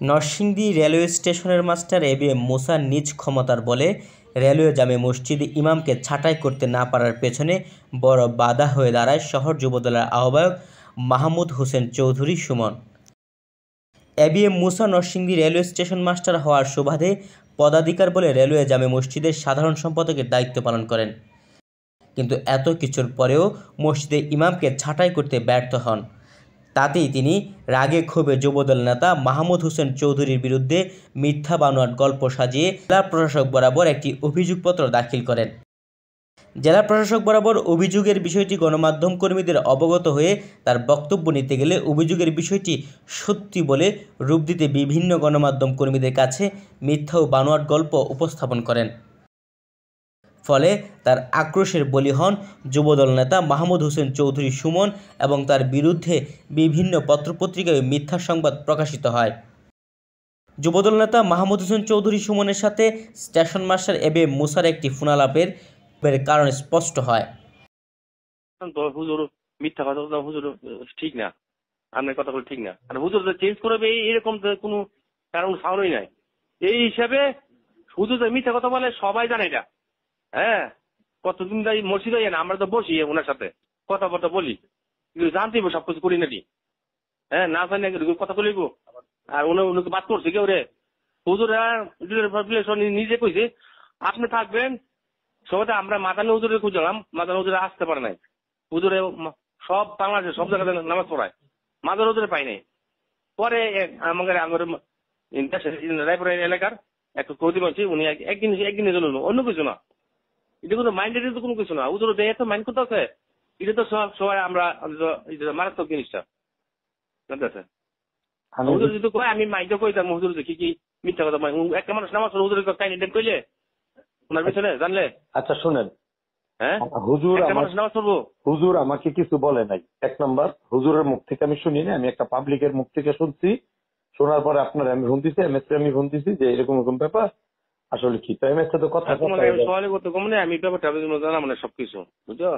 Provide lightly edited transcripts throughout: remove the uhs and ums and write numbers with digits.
Narsingdi railway স্টেশনের master ABM মুসা নিজ ক্ষমতার বলে রেলওয়ে জামে মসজিদে ইমামকে ছাঁটাই করতে না পারার পেছনে বড় বাধা হয়ে দাঁড়ায় শহর যুবদলের আহ্বায়ক মাহমুদ হোসেন চৌধুরী সুমন। এবিএম মুসা নরসিংদী রেলওয়ে স্টেশন মাস্টার হওয়ার সুবাদে পদাধিকার বলে রেলওয়ে জামে মসজিদের সাধারণ সম্পাদকের দায়িত্ব পালন করেন, কিন্তু এত কিছুর পরেও মসজিদে ইমামকে ছাঁটাই করতে ব্যর্থ হন। তাতেই তিনি রাগে ক্ষোভে যুবদল নেতা মাহমুদ হোসেন চৌধুরীর বিরুদ্ধে মিথ্যা বানোয়াট গল্প সাজিয়ে জেলা প্রশাসক বরাবর একটি অভিযোগপত্র দাখিল করেন। জেলা প্রশাসক বরাবর অভিযোগের বিষয়টি গণমাধ্যম কর্মীদের অবগত হয়ে তার বক্তব্য নিতে গেলে অভিযোগের বিষয়টি সত্যি বলে রূপ দিতে বিভিন্ন গণমাধ্যম কর্মীদের কাছে মিথ্যা ও বানোয়াট গল্প উপস্থাপন করেন। ফলে তার আক্রোশের বলি হন যুবদল নেতা মাহমুদ হোসেন চৌধুরী সুমন এবং তার বিরুদ্ধে বিভিন্ন পত্রপত্রিকায় মিথ্যা সংবাদ প্রকাশিত হয়। যুবদল নেতা মাহমুদ হোসেন চৌধুরী সুমনের সাথে স্টেশন মাস্টার এবিএম মুসার একটি ফোনালাপের কারণ স্পষ্ট হয়। হুজুর মিথ্যা কথা, হুজুর ঠিক না, আপনার কথা ঠিক না, আর হুজুর চেঞ্জ করবে এরকম কোনো কারণ সাউন্ডই নাই। এই হিসাবে হুজুর মিথ্যা কথা বলে সবাই জানে এটা। হ্যাঁ, কতদিন যাই মসজিদে যাই না, আমরা তো বসি ওনার সাথে কথাবার্তা বলি, কিন্তু জানতেই সবকিছু করি নাকি। হ্যাঁ, না জানি কথা বলিব। আর উনি বাদ করছে কেউ রে, হুজুরা নিজে কইছে আপনি থাকবেন সবাই। আমরা মাদানী হুজুরে খুঁজলাম, মাদানী হুজুরে আসতে পারে নাই। হুজুরে সব বাংলাদেশে সব জায়গাতে নামাজ পড়ায়, মাদানী হুজুরে পাই নাই। পরে আমাদের রায়পুর এলাকার একটা কৌদি মানছি, উনি একদিনের জন্য, অন্য কিছু না, এটা কোনো মাইন্ডের তো কোনো কিছু না। হুজুর এত মাইন্ড করতে আছে, এটা তো সবাই আমরা মারাত্মক জিনিসটা জানতেছে। হুজুর যদি কয় আমি মাইন্ডে কইতাম, হুজুর দেখি কি মিথ্যা কথা। একটা মানুষ নামাজ পড়ে হুজুরের কাহিনী কইলে ওনার পিছনে জানলে। আচ্ছা শুনেন, হ্যাঁ, হুজুর আমাকে কিছু বলে নাই। এক নম্বর, হুজুরের মুখ থেকে আমি শুনি না, আমি একটা পাবলিকের মুখ থেকে শুনছি। শোনার পরে আপনার আমি ফোন দিছি, এমএসএ আমি ফোন দিছি যে এরকম এরকম ব্যাপার আসলে কি। তো এমএসএ তো কথা সওয়ালে করতে কম নেই, আমি ব্যাপারটা জানা মানে সবকিছু বুঝছো।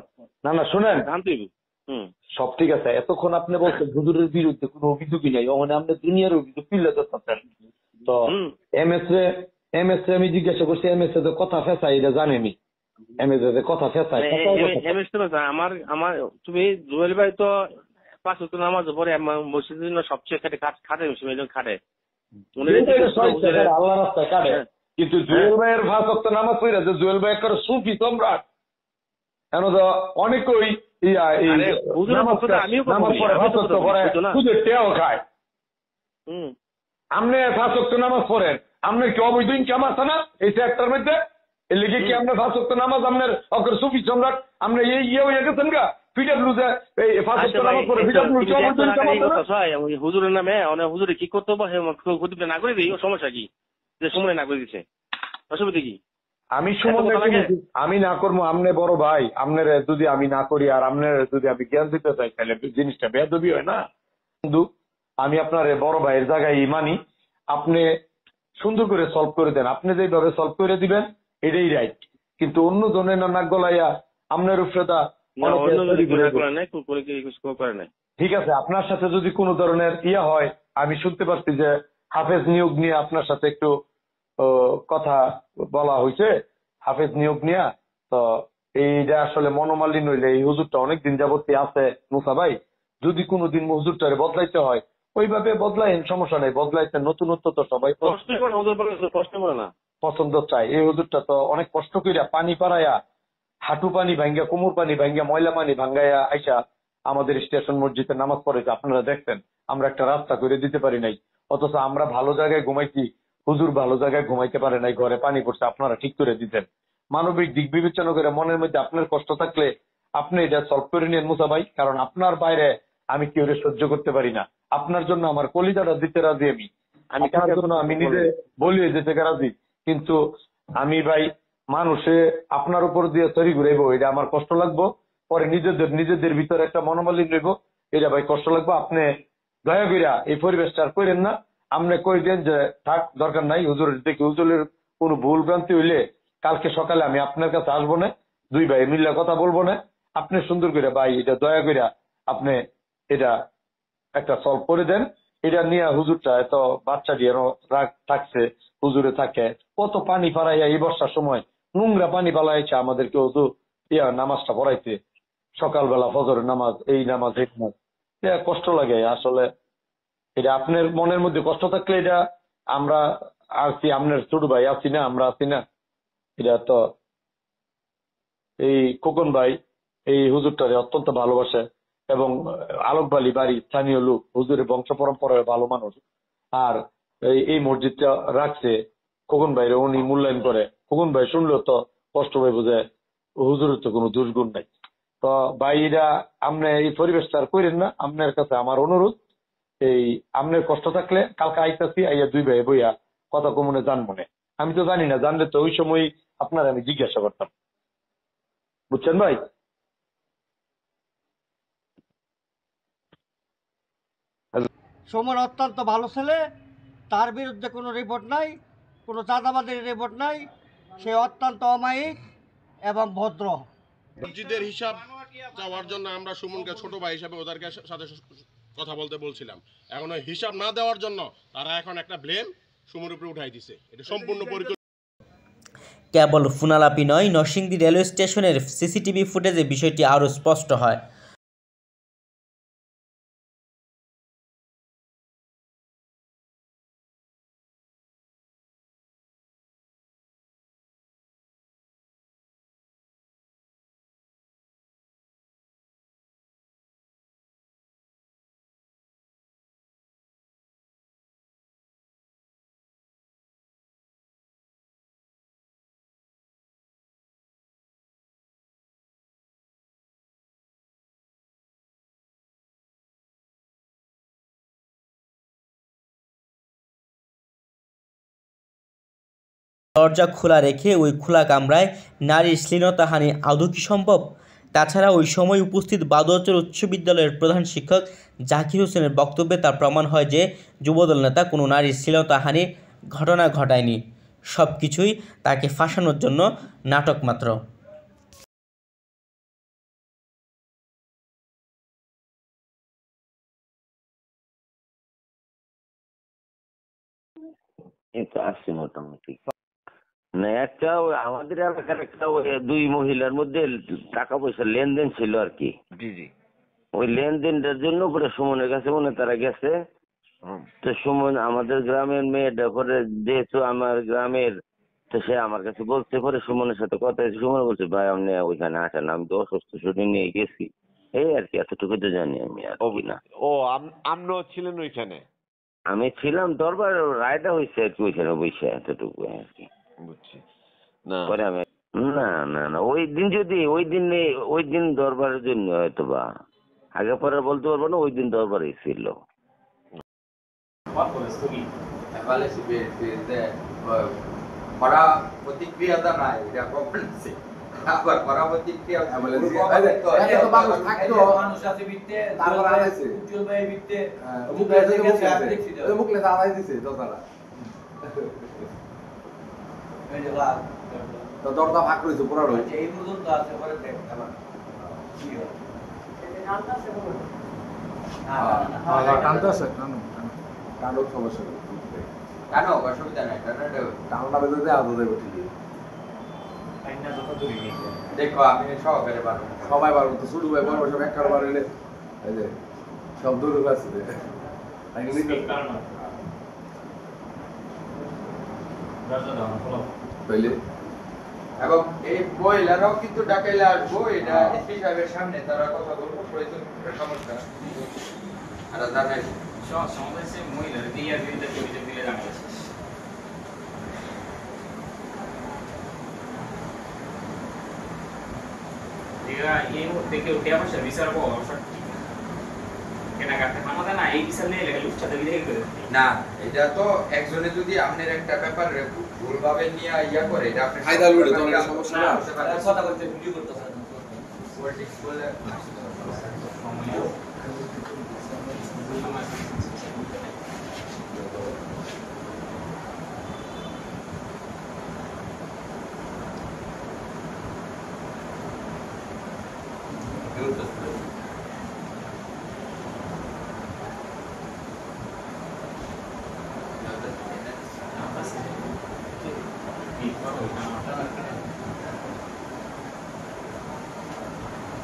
না না শুনেন, জানতে সব ঠিক আছে। এতক্ষণ আপনি বলছেন হুজুরের বিরুদ্ধে কোনো অভিযোগই নাই, মানে আপনি দুনিয়ার অভিযোগ তুলে ধরতেছেন। তো এমএসএ আমি জিজ্ঞাসা করছি, এমএসএ তো কথা ফেঁচাই, এটা জানেনি। এমএসএ কথা ফেঁচাই আমার তুমি জুয়েল ভাই তো 5 ওয়াক্ত নামাজ পড়ে মসজিদের জন্য সবচেয়ে খাটে খাটে আল্লাহ রাস্তায় কাটে। কিন্তু জুয়েল ভাইয়ের 5 ওয়াক্ত নামাজ পড়ে যে জুয়েল ভাই একটা সুফি সম্রাট, কেন তো অনেকেই খায়। আপনি 5 ওয়াক্ত নামাজ পড়েন, আপনার কি অবৈধ ইনকাম আছে না এই সেক্টর মধ্যে? এর লিগে কি আপনার 5 ওয়াক্ত নামাজ আপনার অগ্র সুফি সম্রাট আপনি এই হয়ে গেছেন গা পিডব্লিউ যে এই 5 ওয়াক্ত নামাজ পড়ে হুজুরের নামে হুজুরে কি করতে হবে না করে দিই, সমস্যা কি যে সময় না করে দিচ্ছে, অসুবিধা কি? আমি আমি না করবো, আমনে বড় ভাই, আপনার যদি আমি না করি আর আপনার যদি আমি জ্ঞান দিতে চাই তাহলে জিনিসটা বেয়াদবি হয় না। কিন্তু আমি আপনার বড় ভাইয়ের জায়গায় মানি, আপনি সুন্দর করে সলভ করে দেন, আপনি যেভাবে সলভ করে দিবেন এটাই রাইট। কিন্তু অন্য জনের নাক গলাইয়া আপনার উপরে ঠিক আছে। আপনার সাথে যদি কোনো ধরনের হয়, আমি শুনতে পাচ্ছি যে হাফেজ নিয়োগ নিয়ে আপনার সাথে একটু কথা বলা হয়েছে, হাফেজ নিয়োগ নিয়ে। তো এইটা আসলে মনোমালিন্য হইলে এই হুজুরটা অনেকদিন যাবতীয় আছে মুসা ভাই, যদি কোনোদিন হুজুরটারে বদলাইতে হয় ওইভাবে বদলাইন, সমস্যা নেই, বদলাইতে। নতুনত্ব তো সবাই পছন্দ চাই। এই হুজুরটা তো অনেক কষ্ট কইরা পানি পাড়াইয়া, হাঁটু পানি ভাঙ্গা, কোমর পানি ভাঙ্গা, ময়লা পানি ভাঙ্গাইয়া আইসা আমাদের স্টেশন মসজিদে নামাজ পড়েছে। আপনারা দেখছেন আমরা একটা রাস্তা করে দিতে পারি নাই, অথচ আমরা ভালো জায়গায় ঘুমাইছি, হুজুর ভালো জায়গায় ঘুমাইতে পারে নাই, ঘরে পানি পড়ছে, আপনারা ঠিক করে দিতেন। মানবিক দিক বিবেচনা করে মনের মধ্যে আপনার কষ্ট থাকলে আপনি এটা সলভ করে নিন মুসা ভাই, কারণ আপনার বাইরে আমি কেউ সহ্য করতে পারি না। আপনার জন্য আমার কলিজাটা দিতে রাজি, আমি আপনার জন্য আমি নিজে বলিয়ে যেতে রাজি। কিন্তু আমি ভাই মানুষে আপনার উপর দিয়ে তৈরি ঘুরাইবো, এটা আমার কষ্ট লাগবো। পরে নিজেদের ভিতরে একটা মনোমালিন্য রইব, এটা ভাই কষ্ট লাগবো। আপনি দয়া করিয়া এই পরিবেশটা আর করেন না। আপনি কই দেন যে থাক, দরকার নাই। হুজুরের দেখি হুজুরের কোনো ভুল ভ্রান্তি হইলে কালকে সকালে আমি আপনার কাছে আসবো না, 2 ভাই মিল্লা কথা বলবো না। আপনি সুন্দর করে ভাই এটা দয়া করিয়া আপনি এটা একটা সলভ করে দেন। এটা নিয়ে হুজুরটা এত বাচ্চা দিয়ে রাগ থাকছে, হুজুরে থাকে কত পানি পাড়াইয়া এই বর্ষার সময় নোংরা পানি পালাইছে আমাদেরকে ওযু নামাজটা পড়াইতে, সকালবেলা ফজরের নামাজ, এই নামাজ এই নামাজ, এটা কষ্ট লাগে আসলে। এটা আপনার মনের মধ্যে কষ্ট থাকলে এটা আমরা আছি, আপনার ছোট ভাই আছি না, আমরা আছি না, এটা তো এই খোকন ভাই এই হুজুরটারে অত্যন্ত ভালোবাসে এবং আলোকবালি বাড়ি স্থানীয় লোক, হুজুরের বংশ পরম্পরায় ভালো মানুষ। আর এই মসজিদটা রাখছে খোকন ভাইরে উনি মূল্যায়ন করে। খোকন ভাই শুনলেও তো কষ্ট ভাই বোঝে, হুজুরের তো কোনো দুর্গুণ নাই। তো ভাইরা আপনি এই পরিবেশটা আর করেন না, আপনার কাছে আমার অনুরোধ, এই আপনার কষ্ট থাকলে কালকে আইতাছি, আইয়া দুই ভাই বইয়া কথা কমনে জানবো না। আমি তো জানি না, জানলে তো ওই সময় আপনার আমি জিজ্ঞাসা করতাম, বুঝছেন ভাই? সুমন অত্যন্ত ভালো ছেলে, তার বিরুদ্ধে কোনো রিপোর্ট নাই, কোনো চাঁদাবাদের রিপোর্ট নাই, সে অত্যন্ত অমায়িক এবং ভদ্র। মসজিদের হিসাব চাওয়ার জন্য আমরা সুমনকে ছোট ভাই হিসাবে ওদের সাথে কথা বলতে বলছিলাম। এখন ওই হিসাব না দেওয়ার জন্য তারা এখন একটা ব্লেম সুমনের উপরে উঠাই দিছে। এটা সম্পূর্ণ পরিকল্পিত। কেবল ফোনালাপি নয়, নরসিংদী রেলওয়ে স্টেশনের সিসিটিভি ফুটেজে বিষয়টি আরও স্পষ্ট হয়। দরজা খোলা রেখে ওই খোলা কামরায় নারীর শ্লীলতাহানি আদৌ কি সম্ভব? তাছাড়া ওই সময় উপস্থিত বাদুয়াচর উচ্চ বিদ্যালয়ের প্রধান শিক্ষক জাকির হোসেনের বক্তব্যে তার প্রমাণ হয় যে যুবদল নেতা কোনো নারীর শ্লীলতাহানির ঘটনা ঘটায়নি, সব কিছুই তাকে ফাঁসানোর জন্য নাটক মাত্র। এই তো আসছে মোটামুটি। না একটা আমাদের এলাকার একটা দুই মহিলার মধ্যে টাকা পয়সার লেনদেন ছিল আর কি। জি জি। ওই লেনদেনটার জন্য পরে সুমনের কাছে মনে তারা গেছে। তো সুমন আমাদের গ্রামের মেয়েটা পরে যেহেতু আমার গ্রামের, তো সে আমার কাছে বলতে পরে সুমনের সাথে কথা হয়েছে। সুমন বলছে ভাই আপনি ওইখানে আসেন, আমি তো অসুস্থ শুটিং নিয়ে গেছি, এই আর কি, এতটুকু তো জানি আমি আর কি না। ও আপনিও ছিলেন ওইখানে? আমি ছিলাম দরবার, রায়টা হয়েছে আর কি ওইখানে বসে, এতটুকু আর কি। বুঝছি। না পরে আমি না না না ওই দিন দরবারের জন্য হয়তো বা, আগে পরে বলতে পারবো না, ওই দিন দরবারে ছিল। প্রতিক্রিয়াটা নাই, এটা কখন আবার প্রতিক্রিয়া মানুষ আছে বিতে তারপর আছে উজ্জ্বল ভাই বিতে মুখলে আড়াই দিছে দরদারা এই যে লাল তো দরদা ভাগ করেছে পুরো রয়েছে এই পর্যন্ত আছে, পরে দেখ আবার কি হয় এই নামটা আছে বলো হ্যাঁ কান্ত আছে কান্ত সমস্যা কেন অসুবিধা নাই, কারণটা বেঁধে আদৌ দেবো ঠিকই। দেখো আমি সহকারে পারবো, সবাই পারবো তো, শুরু ভাই পারবো সব একবার পারলে এই যে সব দূর আছে এবং এই মহিলারাও কিন্তু ডাকাইলে আসবো, এটা এসপি সাহেবের সামনে তারা কথা বলবো, সমস্যা আর জানাই সমস্যা মহিলারা দিয়ে দিলে জানাই এই মুহূর্তে কেউ টিয়া পয়সা বিচার পাওয়া সঠিক কেনাকাটা আমাদের না, এই বিচার নিয়ে লেগে লুচ্ছাতে বিদায় করে না। এটা তো একজনে যদি আপনার একটা ব্যাপার ভুলভাবে নিয়ে ইয়া করে, এটা আপনি ফায়দা লুটে তো সমস্যা না, কথা বলতে ভিডিও করতেছেন পলিটিক্স বলে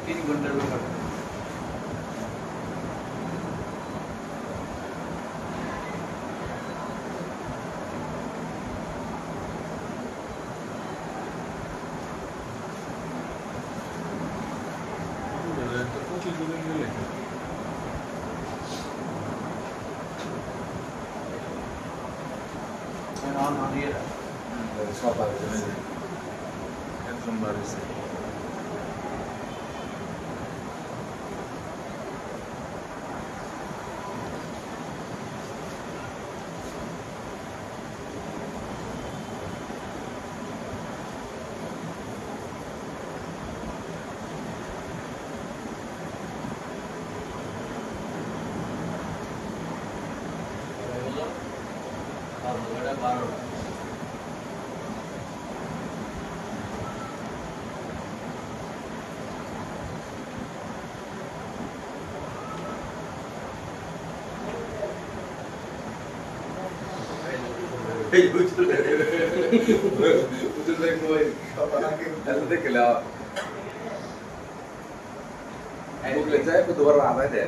3 ঘন্টার ব্যাপার Google aja, aku 200 ya.